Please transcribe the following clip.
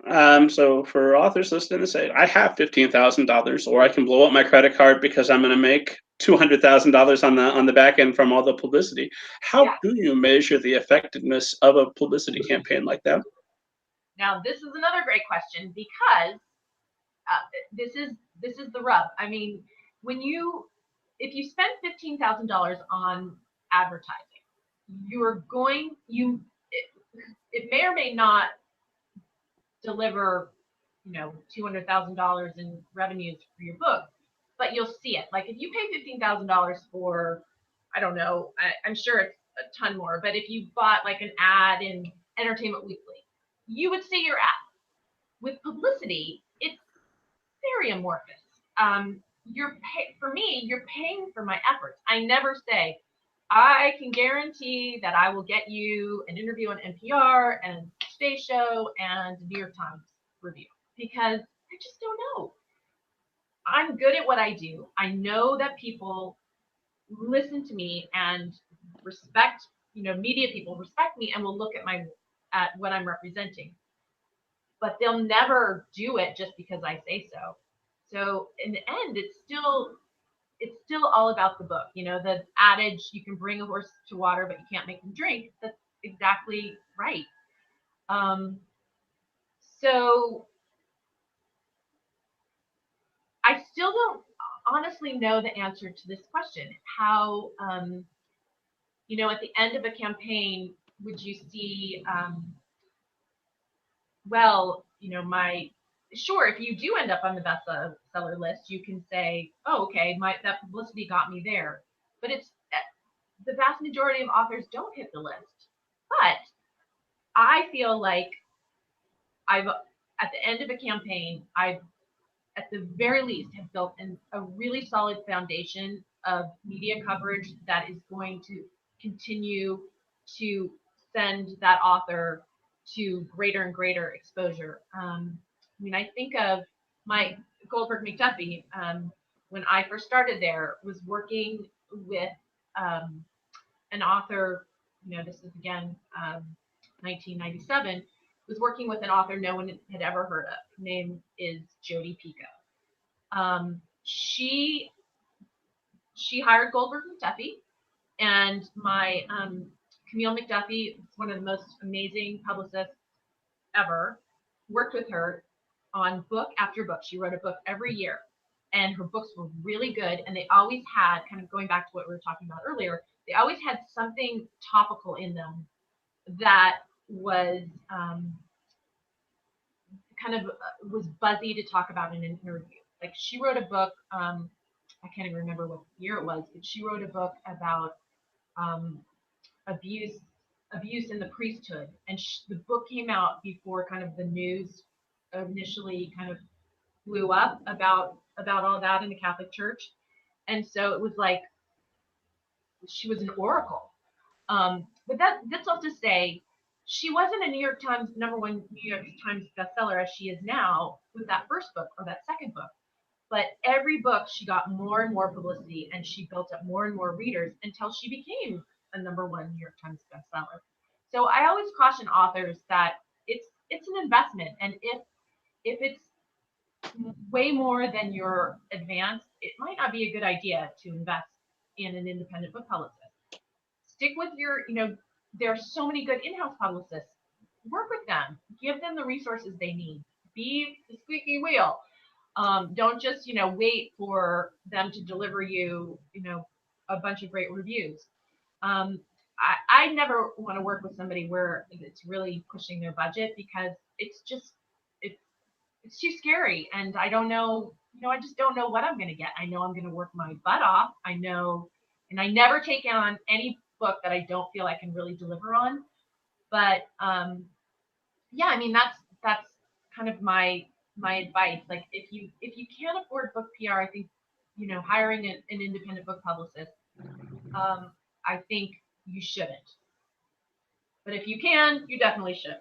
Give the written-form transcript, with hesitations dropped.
So for authors listening to say, I have $15,000, or I can blow up my credit card because I'm going to make $200,000 on the back end from all the publicity. How Yeah. do you measure the effectiveness of a publicity campaign like that? Now, this is another great question, because this is the rub. I mean, if you spend $15,000 on advertising, it may or may not deliver, $200,000 in revenues for your book, but you'll see it. Like if you pay $15,000 for, I don't know, I'm sure it's a ton more, but if you bought like an ad in Entertainment Weekly, you would see your ad. With publicity, it's very amorphous. For me, you're paying for my efforts. I never say, I can guarantee that I will get you an interview on NPR and Today Show and New York Times review, because I just don't know. I'm good at what I do. I know that people listen to me and respect, media people respect me and will look at what I'm representing. But they'll never do it just because I say so. So in the end, it's still all about the book. The adage, you can bring a horse to water, but you can't make him drink. That's exactly right. So I still don't honestly know the answer to this question. How, at the end of a campaign, would you see, sure, if you do end up on the bestseller list, you can say, oh, okay, that publicity got me there. But the vast majority of authors don't hit the list. But I feel like at the end of a campaign, I've at the very least have built a really solid foundation of media coverage that is going to continue to send that author to greater and greater exposure. I think of my Goldberg McDuffie, when I first started there, was working with an author, this is again 1997, was working with an author no one had ever heard of. Her name is Jodi Picoult. She hired Goldberg McDuffie, and my Camille McDuffie, one of the most amazing publicists ever, worked with her on book after book. She wrote a book every year, and her books were really good. And they always had, kind of going back to what we were talking about earlier, they always had something topical in them that was was buzzy to talk about in an interview. Like she wrote a book, I can't even remember what year it was, but she wrote a book about abuse in the priesthood, and the book came out before kind of the news initially kind of blew up about all that in the Catholic Church, and so it was like she was an oracle. But that's all to say, she wasn't a New York Times #1 New York Times bestseller as she is now with that first book or that second book. But every book she got more and more publicity, and she built up more and more readers until she became a #1 New York Times bestseller. So I always caution authors that it's an investment, and if it's way more than your advance, it might not be a good idea to invest in an independent book publicist. Stick with your, there are so many good in-house publicists. Work with them. Give them the resources they need. Be the squeaky wheel. Don't just, wait for them to deliver you, a bunch of great reviews. I never want to work with somebody where it's really pushing their budget, because it's too scary. And I don't know, I just don't know what I'm going to get. I know I'm going to work my butt off. I know, and I never take on any book that I don't feel I can really deliver on. But that's kind of my advice. Like if you can't afford book PR, I think hiring an independent book publicist, I think you shouldn't. But if you can, you definitely should.